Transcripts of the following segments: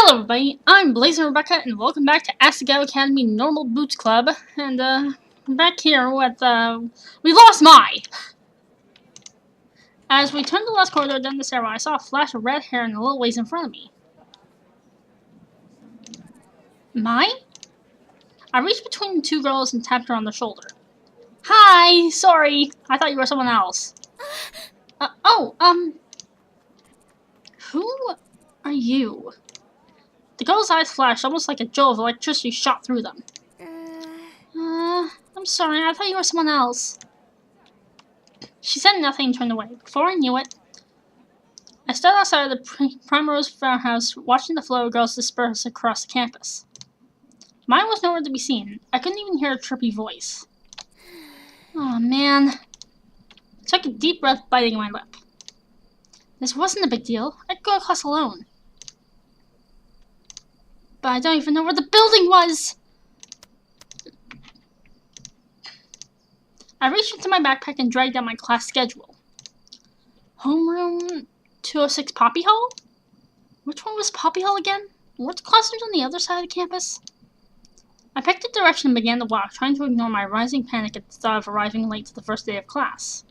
Hello everybody, I'm Blaze and Rebecca, and welcome back to Asagao Academy Normal Boots Club, and I'm back here with, we lost Mai! As we turned the last corridor down the stairwell, I saw a flash of red hair in a little ways in front of me. Mai? I reached between the two girls and tapped her on the shoulder. Hi! Sorry, I thought you were someone else. Who are you? The girl's eyes flashed, almost like a jolt of electricity shot through them. I'm sorry, I thought you were someone else. She said nothing and turned away. Before I knew it, I stood outside of the Primrose farmhouse, watching the flow of girls disperse across the campus. Mine was nowhere to be seen. I couldn't even hear her chirpy voice. Oh man. I took a deep breath, biting my lip. This wasn't a big deal. I could go to class alone. But I don't even know where the building was! I reached into my backpack and dragged out my class schedule. Homeroom 206 Poppy Hall? Which one was Poppy Hall again? Were the classrooms on the other side of the campus? I picked a direction and began to walk, trying to ignore my rising panic at the thought of arriving late to the first day of class.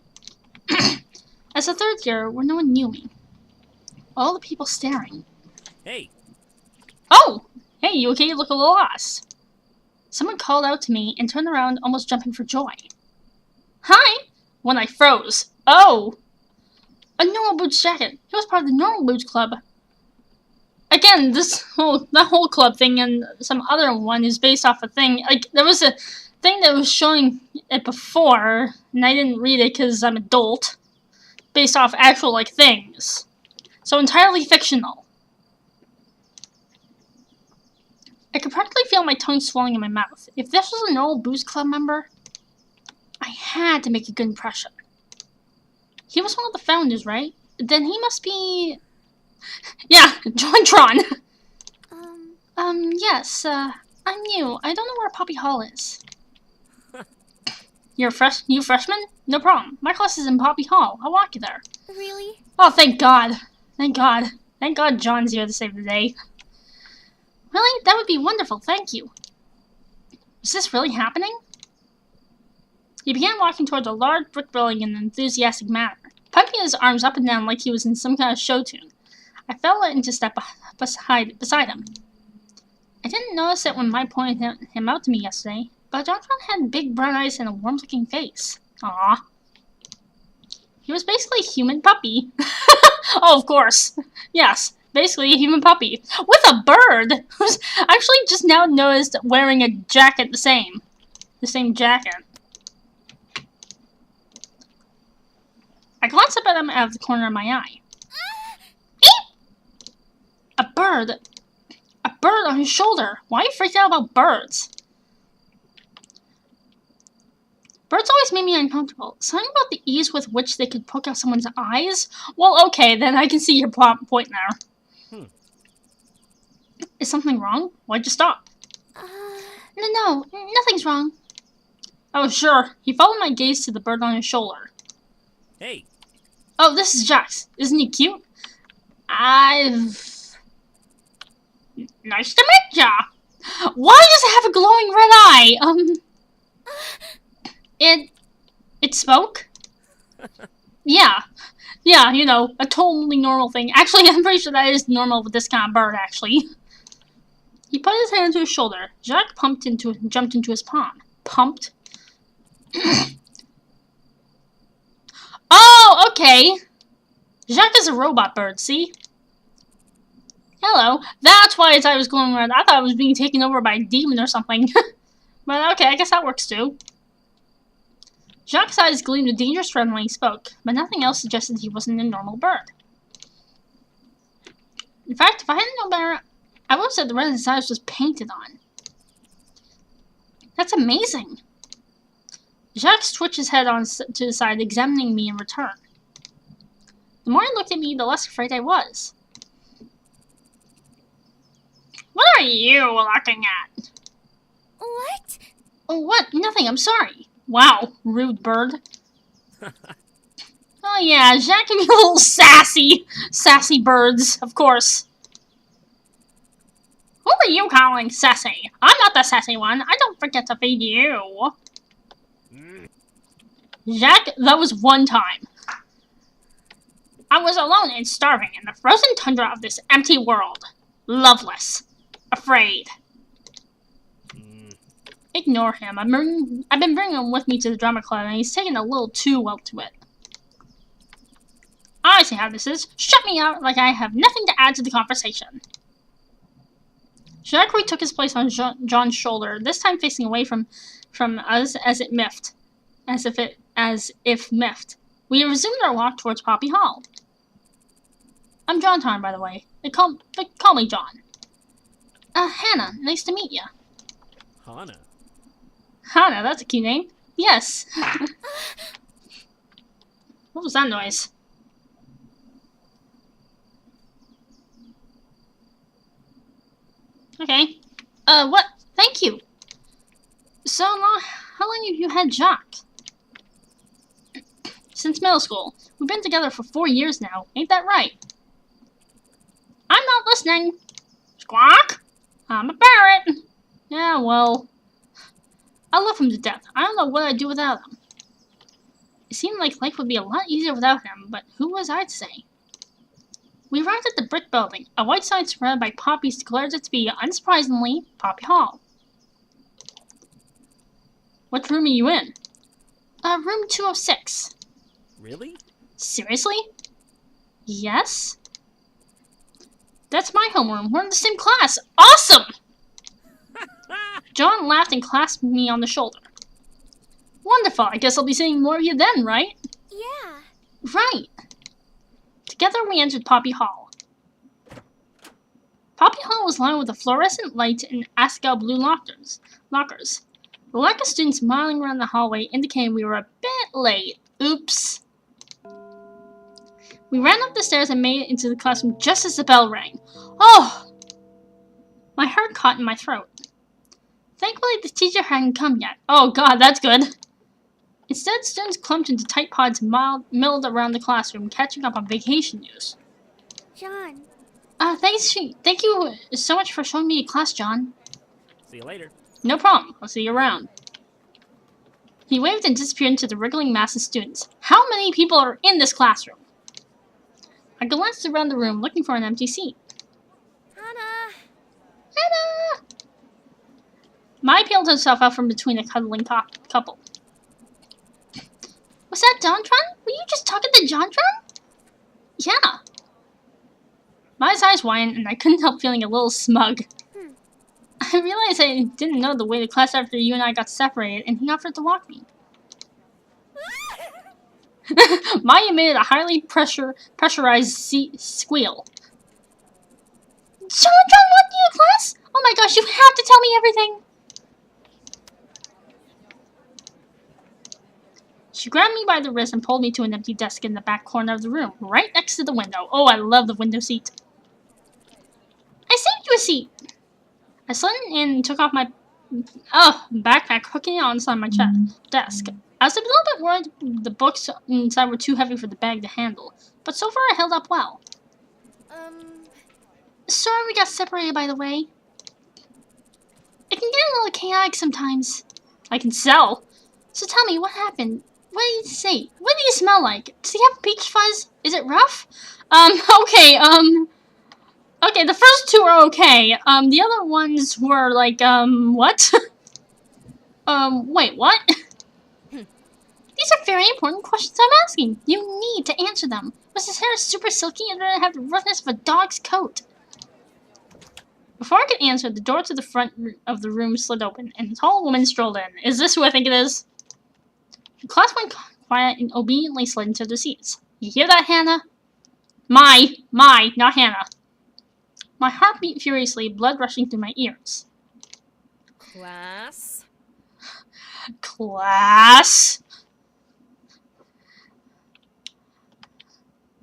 As a third year, where no one knew me. All the people staring. Hey! Oh! Hey, you okay? You look a little lost. Someone called out to me and turned around, almost jumping for joy. Hi! When I froze. Oh! A Normal Boots jacket. He was part of the Normal Boots Club. Again, that whole club thing and some other one is based off a thing. Like, there was a thing that was showing it before, and I didn't read it because I'm adult. Based off actual, like, things. So entirely fictional. I could practically feel my tongue swelling in my mouth. If this was a Normal Boots Club member, I had to make a good impression. He was one of the founders, right? Then he must be... Yeah, Jointron! Yes, I'm new. I don't know where Poppy Hall is. You're a new freshman? No problem. My class is in Poppy Hall. I'll walk you there. Really? Oh, thank God. Thank God. Thank God John's here to save the day. Really? That would be wonderful, thank you. Is this really happening? He began walking towards a large brick building in an enthusiastic manner, pumping his arms up and down like he was in some kind of show tune. I fell into step beside him. I didn't notice it when Mike pointed him out to me yesterday, but Johnson had big brown eyes and a warm-looking face. Aww. He was basically a human puppy. Oh, of course. Yes, basically a human puppy. With a bird! Who's actually just now noticed wearing a jacket the same. The same jacket. I glanced up at him out of the corner of my eye. A bird? A bird on his shoulder? Why are you freaked out about birds? Birds always made me uncomfortable. Something about the ease with which they could poke out someone's eyes? Well, okay, then I can see your point there. Is something wrong? Why'd you stop? No, nothing's wrong. Oh, sure. He followed my gaze to the bird on his shoulder. Hey! Oh, this is Jax. Isn't he cute? Nice to meet ya! Why does it have a glowing red eye? It spoke? Yeah, you know, a totally normal thing. Actually, I'm pretty sure that is normal with this kind of bird, actually. He put his hand to his shoulder. Jacques jumped into his palm. Pumped? Oh, okay. Jacques is a robot bird, see? Hello. That's why his eye was glowing red. I thought it was being taken over by a demon or something. But okay, I guess that works too. Jacques' eyes gleamed a dangerous red when he spoke, but nothing else suggested he wasn't a normal bird. In fact, if I hadn't known better, I would have said the red in his eyes was painted on. That's amazing. Jacques switched his head on to the side, examining me in return. The more he looked at me, the less afraid I was. What are you looking at? What? Oh, what? Nothing, I'm sorry. Wow, rude bird. Oh yeah, Jacques can be a little sassy. Sassy birds, of course. Who are you calling sassy? I'm not the sassy one. I don't forget to feed you. Jack, that was one time. I was alone and starving in the frozen tundra of this empty world. Loveless. Afraid. Ignore him. I've been bringing him with me to the drama club, and he's taken a little too well to it. I see how this is. Shut me out like I have nothing to add to the conversation. Jacques took his place on John's shoulder, this time facing away from us as if miffed. We resumed our walk towards Poppy Hall. I'm John Tarn, by the way. They call me John. Hannah, nice to meet you. Hannah? Hannah, that's a cute name. Yes. What was that noise? Okay. What? Thank you. So long. How long have you had Jacques? Since middle school. We've been together for 4 years now. Ain't that right? I'm not listening. Squawk. I'm a parrot. Yeah, well. I love him to death. I don't know what I'd do without him. It seemed like life would be a lot easier without him, but who was I to say? We arrived at the brick building. A white sign surrounded by poppies declares it to be, unsurprisingly, Poppy Hall. What room are you in? Room 206. Really? Seriously? Yes? That's my homeroom. We're in the same class. Awesome! John laughed and clasped me on the shoulder. Wonderful. I guess I'll be seeing more of you then, right? Yeah. Right. Together we entered Poppy Hall. Poppy Hall was lined with a fluorescent light and Asagao blue lockers. The lack of students miling around the hallway indicated we were a bit late. Oops. We ran up the stairs and made it into the classroom just as the bell rang. Oh! My heart caught in my throat. Thankfully, the teacher hadn't come yet. Oh god, that's good. Instead, students clumped into tight pods milled around the classroom, catching up on vacation news. John. Thank you so much for showing me a class, John. See you later. No problem. I'll see you around. He waved and disappeared into the wriggling mass of students. How many people are in this classroom? I glanced around the room, looking for an empty seat. Hannah. Hannah! Mai peeled herself out from between a cuddling couple. Was that Jontron? Were you just talking to Jontron? Yeah. Mai's eyes widened, and I couldn't help feeling a little smug. I realized I didn't know the way to class after you and I got separated, and he offered to walk me. Maya emitted a highly pressurized squeal. Jontron walked you to class? Oh my gosh, you have to tell me everything! She grabbed me by the wrist and pulled me to an empty desk in the back corner of the room, right next to the window. Oh, I love the window seat. I saved you a seat! I slid in and took off my backpack, hooking it inside my desk. I was a little bit worried the books inside were too heavy for the bag to handle, but so far it held up well. Sorry we got separated, by the way. It can get a little chaotic sometimes. I can tell. So tell me, what happened? What did he say? What do you smell like? Does he have peach fuzz? Is it rough? Okay, the first two are okay. The other ones were like, what? Wait, what? These are very important questions I'm asking. You need to answer them. Was his hair super silky and did it have the roughness of a dog's coat? Before I could answer, the door to the front of the room slid open, and a tall woman strolled in. Is this who I think it is? The class went quiet and obediently slid into their seats. You hear that, Hannah? Mai, not Hannah. My heart beat furiously, blood rushing through my ears. Class. Class?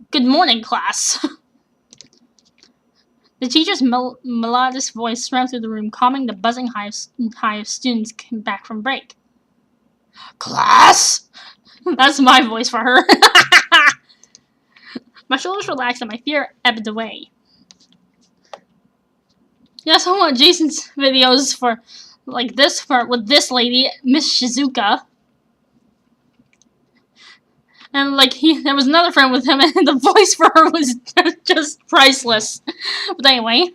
Good morning, class. The teacher's melodious voice swam through the room, calming the buzzing hive of students came back from break. Class? That's my voice for her. My shoulders relaxed and my fear ebbed away. Yeah, so I want Jason's videos for like this for with this lady, Miss Shizuka. And like there was another friend with him, and the voice for her was just priceless. But anyway,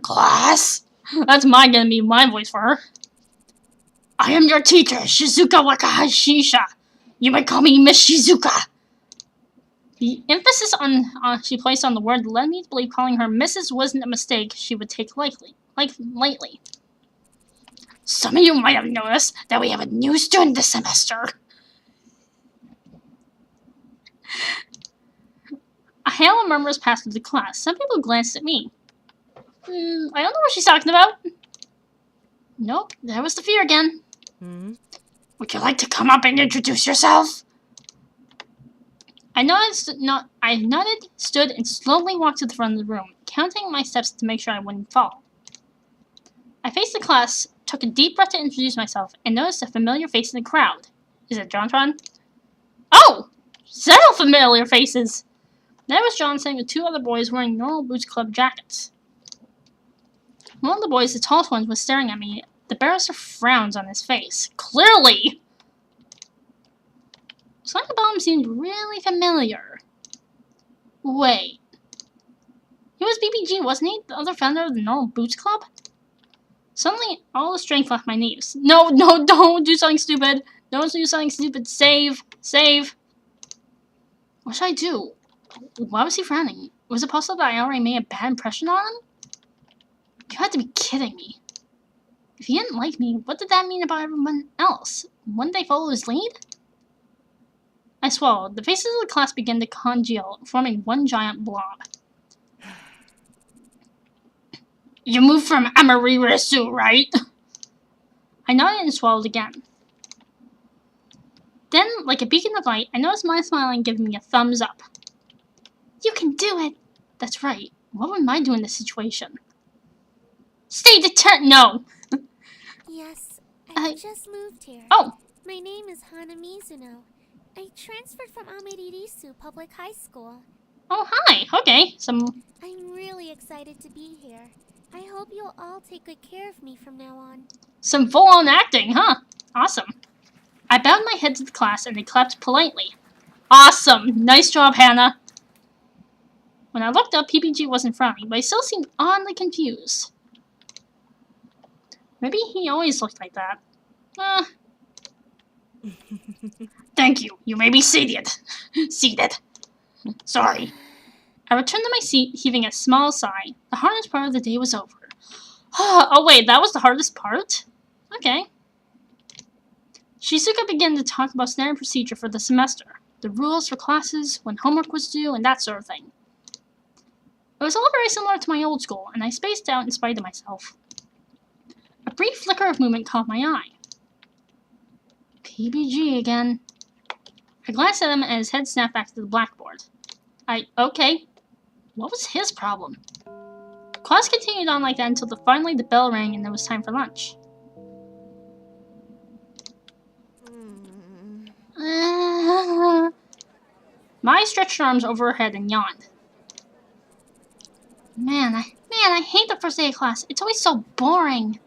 class. That's gonna be my voice for her. I am your teacher, Shizuka Wakahashisha. You may call me Miss Shizuka. The emphasis she placed on the word led me to believe calling her Mrs. wasn't a mistake she would take lightly. Some of you might have noticed that we have a new student this semester. A hail of murmurs passed through the class. Some people glanced at me. I don't know what she's talking about. Nope, there was the fear again. Would you like to come up and introduce yourself? I nodded, stood, and slowly walked to the front of the room, counting my steps to make sure I wouldn't fall. I faced the class, took a deep breath to introduce myself, and noticed a familiar face in the crowd. Is it JonTron? Oh! Several familiar faces! There was John sitting with two other boys wearing normal Boots Club jackets. One of the boys, the tallest one, was staring at me. The barrister frowns on his face. Clearly! Something about him seemed really familiar. Wait. He was BBG, wasn't he? The other founder of the normal Boots Club? Suddenly, all the strength left my knees. No, don't do something stupid. Don't do something stupid. Save. What should I do? Why was he frowning? Was it possible that I already made a bad impression on him? You had to be kidding me. If he didn't like me, what did that mean about everyone else? Wouldn't they follow his lead? I swallowed. The faces of the class began to congeal, forming one giant blob. You moved from Amaririsu, right? I nodded and swallowed again. Then, like a beacon of light, I noticed my smiling giving me a thumbs up. You can do it! That's right. What would I do in this situation? Stay determined! No! Yes, I just moved here. Oh! My name is Hana Mizuno. I transferred from Amaririsu Public High School. Oh, hi! Okay, I'm really excited to be here. I hope you'll all take good care of me from now on. Some full-on acting, huh? Awesome. I bowed my head to the class and they clapped politely. Awesome! Nice job, Hannah! When I looked up, PPG wasn't frowning, but he still seemed oddly confused. Maybe he always looked like that. Thank you. You may be seated. Sorry. I returned to my seat, heaving a small sigh. The hardest part of the day was over. Oh wait, that was the hardest part? Okay. Shizuka began to talk about standard procedure for the semester, the rules for classes, when homework was due, and that sort of thing. It was all very similar to my old school, and I spaced out in spite of myself. A brief flicker of movement caught my eye. PBG again. I glanced at him and his head snapped back to the blackboard. Okay. What was his problem? Class continued on like that until finally the bell rang and it was time for lunch. Mai stretched her arms over her head and yawned. Man, I hate the first day of class. It's always so boring.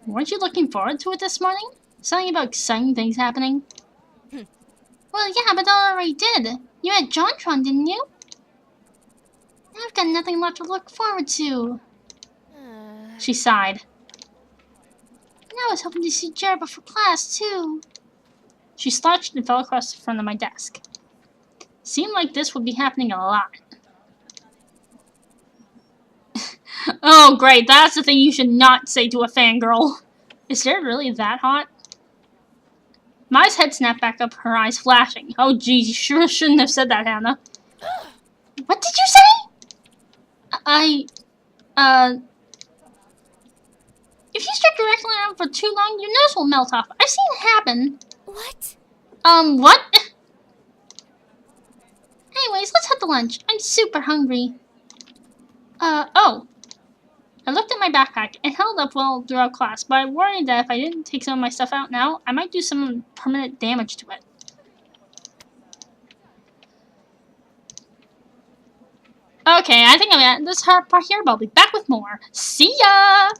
Weren't you looking forward to it this morning? Something about exciting things happening? Well, yeah, but I already did. You had JonTron, didn't you? I've got nothing left to look forward to. She sighed. And I was hoping to see Jared before class, too. She slouched and fell across the front of my desk. Seemed like this would be happening a lot. Oh, great. That's the thing you should not say to a fangirl. Is Jared really that hot? Mai's head snapped back up, her eyes flashing. Oh, geez, you sure shouldn't have said that, Hannah. What did you say? If you stare directly at him for too long, your nose will melt off. I've seen it happen. What? What? Anyways, let's head to lunch. I'm super hungry. Oh. I looked at my backpack. It held up well throughout class, but I worried that if I didn't take some of my stuff out now, I might do some permanent damage to it. Okay, I think I'm gonna end this part here, but I'll be back with more. See ya!